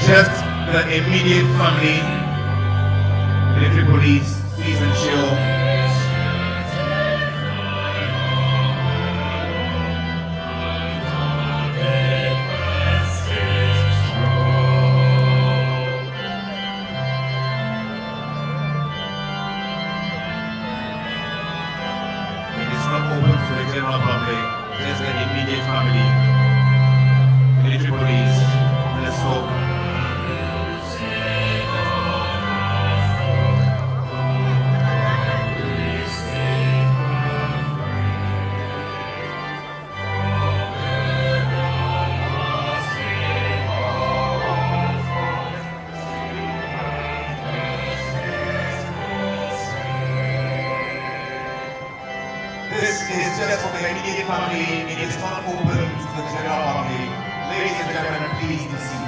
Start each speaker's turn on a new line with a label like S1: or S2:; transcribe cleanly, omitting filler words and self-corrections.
S1: just the immediate family, military police, please ensure. It's not open to the general public, just the immediate family, military police, and so. This is just for the immediate family. It is not open to the general public. Ladies and gentlemen, please be seated.